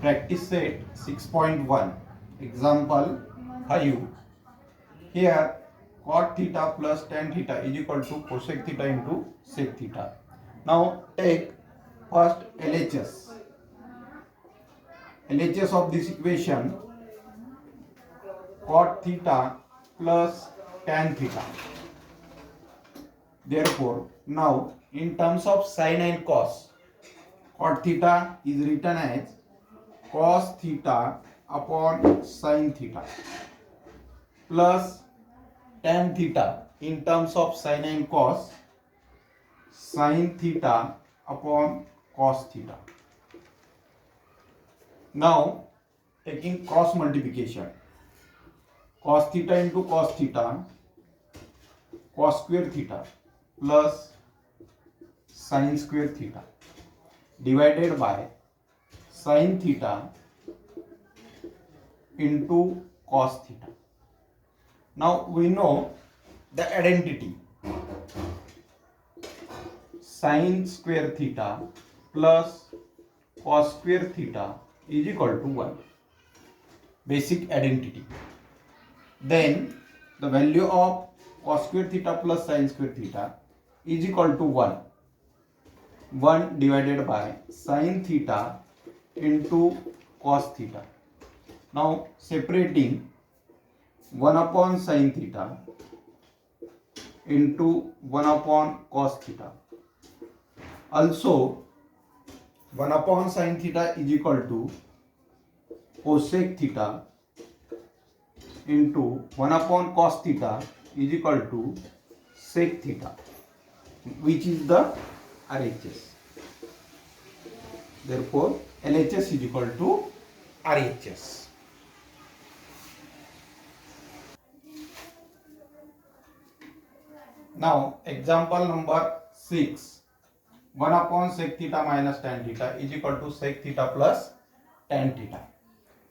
Practice set 6.1. Example 5. Here cot theta plus tan theta is equal to cosec theta into sec theta. Now take first LHS. LHS of this equation, cot theta plus tan theta. Therefore, now in terms of sin and cos, cot theta is written as cos theta upon sin theta plus tan theta in terms of sin and cos, sin theta upon cos theta. Now taking cross multiplication, cos theta into cos theta, cos square theta plus sin square theta divided by sin theta into cos theta. Now we know the identity, sin square theta plus cos square theta is equal to 1. Basic identity. Then the value of cos square theta plus sin square theta is equal to 1. 1 divided by sin theta into cos theta. Now separating 1 upon sin theta into 1 upon cos theta. Also 1 upon sin theta is equal to cosec theta into 1 upon cos theta is equal to sec theta, which is the RHS. Therefore, LHS is equal to RHS. Now, example number 6. 1 upon sec theta minus tan theta is equal to sec theta plus tan theta.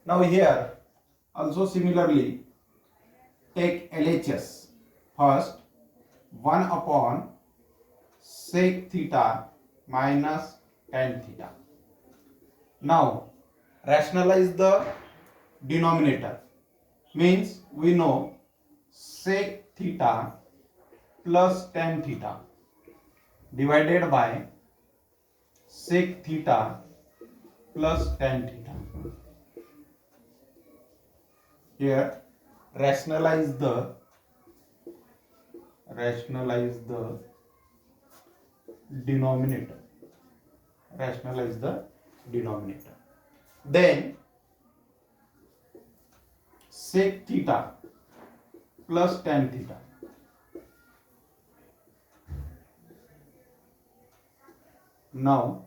Now here also similarly take LHS. First 1 upon sec theta minus tan theta. Now rationalize the denominator. Means we know sec theta plus tan theta divided by sec theta plus tan theta. Here rationalize the denominator. Rationalize the denominator. Then sec theta plus tan theta. Now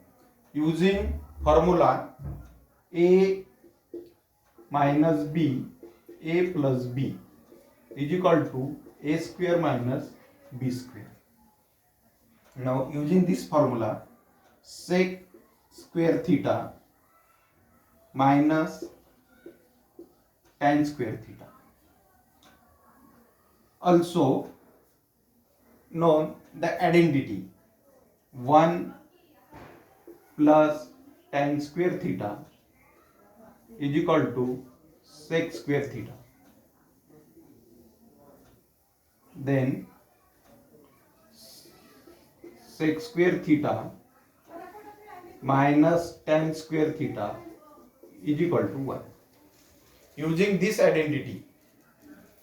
using formula A minus B, A plus B is equal to A square minus B square. Now using this formula, sec square theta minus tan square theta, also known the identity 1 plus tan square theta is equal to sec square theta. Then sec square theta minus tan square theta is equal to 1. Using this identity,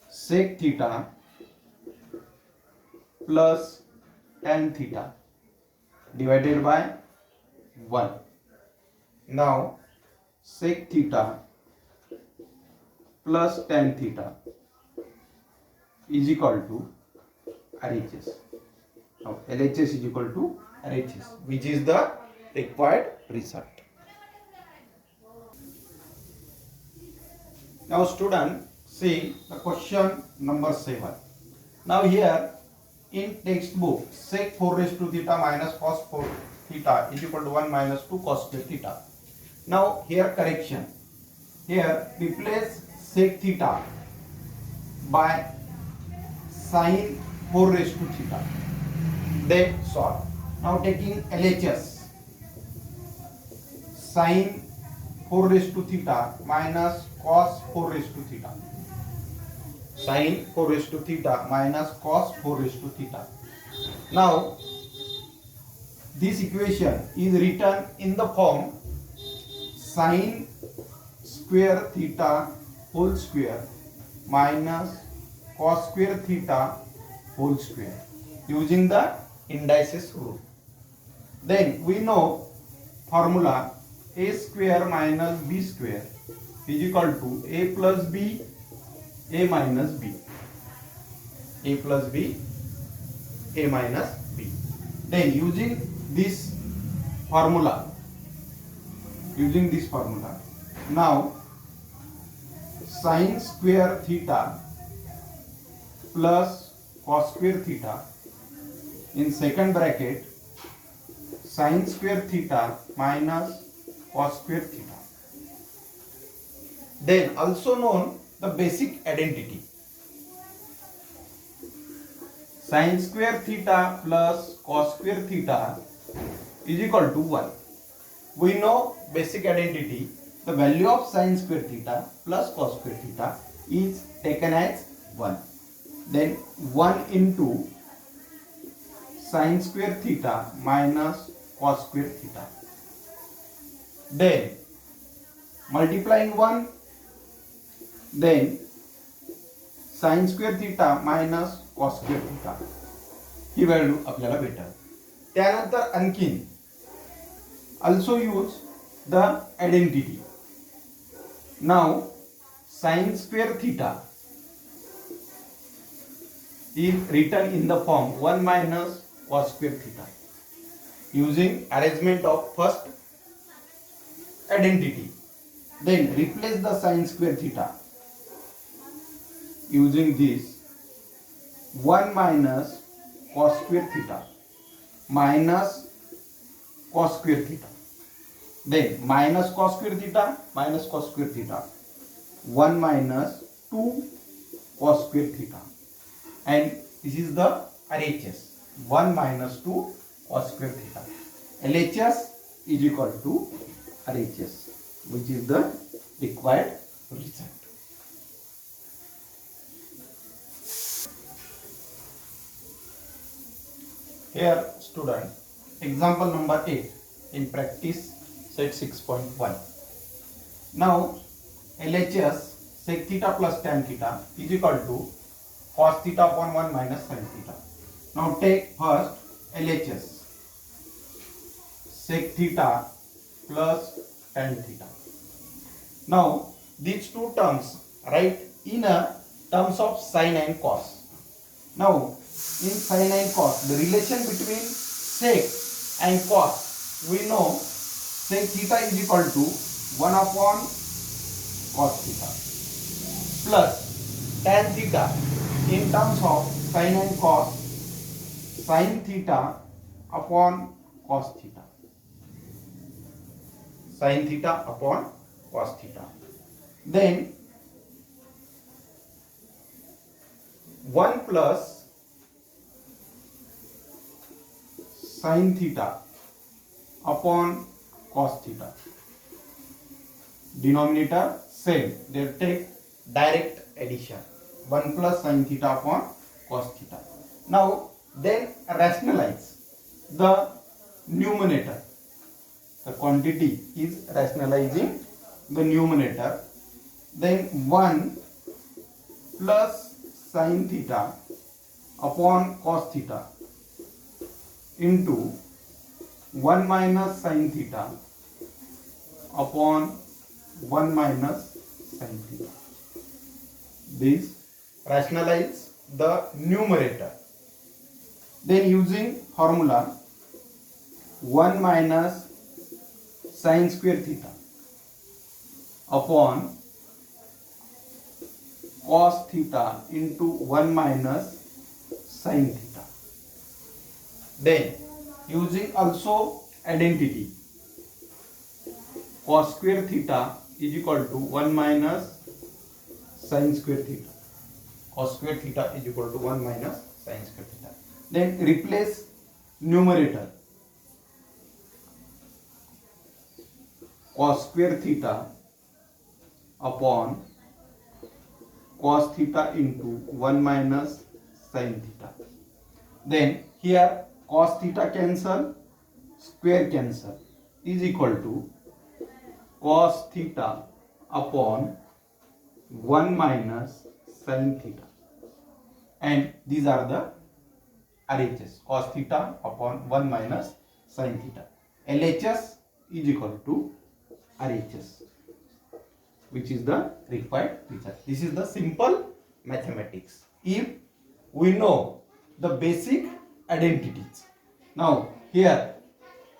sec theta plus tan theta divided by 1. Now sec theta plus tan theta is equal to RHS. Now LHS is equal to RHS, which is the required result. Now student, see the question number 7. Now here in textbook, sec 4 raised to theta minus cos 4 theta is equal to 1 minus 2 cos square theta. Now here correction. Here replace sec theta by sin 4 raised to theta. Then solve. Now taking LHS, sin 4 raised to theta minus cos 4 raised to theta. Sin 4 raised to theta minus cos 4 raised to theta. Now this equation is written in the form sin square theta whole square minus cos square theta whole square using the indices rule. Then we know formula a square minus b square is equal to a plus b, a minus b, a plus b, a minus b. Then using this formula, now sin square theta plus cos square theta in second bracket sin square theta minus cos square theta. Then also known the basic identity. Sin square theta plus cos square theta is equal to 1. We know basic identity. The value of sin square theta plus cos square theta is taken as 1. Then 1 into sin square theta minus cos square theta. Then multiplying 1, then sin square theta minus cos square theta he value आपल्याला भेटेल. त्यानंतर आणखीन also use the identity. Now sin square theta is written in the form 1 minus cos square theta using arrangement of first identity. Then replace the sin square theta using this 1 minus cos square theta minus cos square theta. Then minus cos square theta minus cos square theta 1 minus 2 cos square theta, and this is the RHS 1 minus 2 cos square theta. LHS is equal to RHS, which is the required result. Here student, example number 8 in practice set 6.1. Now LHS sec theta plus tan theta is equal to cos theta upon 1 minus sin theta. Now take first LHS sec theta plus tan theta. Now these two terms write in a terms of sin and cos. Now in sin and cos, the relation between sec and cos, we know sec theta is equal to 1 upon cos theta plus tan theta in terms of sin and cos, sin theta upon cos theta, sin theta upon cos theta. Then 1 plus sin theta upon cos theta. Denominator same. They take direct addition. 1 plus sin theta upon cos theta. Now then rationalize the numerator. The quantity is rationalizing the numerator. Then 1 plus sin theta upon cos theta into 1 minus sin theta upon 1 minus sin theta. This rationalize the numerator. Then using formula 1 minus sin square theta upon cos theta into 1 minus sin theta. Then using also identity, cos square theta is equal to 1 minus sin square theta. Cos square theta is equal to 1 minus sin square theta. Then replace numerator. cos square theta upon cos theta into 1 minus sin theta. Then here cos theta cancel, square cancel, is equal to cos theta upon 1 minus sin theta, and these are the RHS. Cos theta upon 1 minus sin theta. LHS is equal to RHS, which is the required result. This is the simple mathematics if we know the basic identities. Now here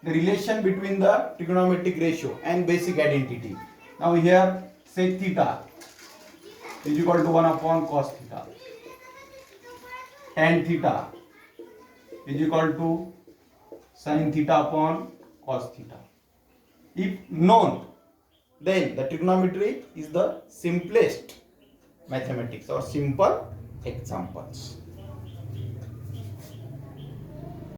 the relation between the trigonometric ratio and basic identity. Now here sec theta is equal to 1 upon cos theta, tan theta is equal to sin theta upon cos theta. If known, then the trigonometry is the simplest mathematics or simple examples.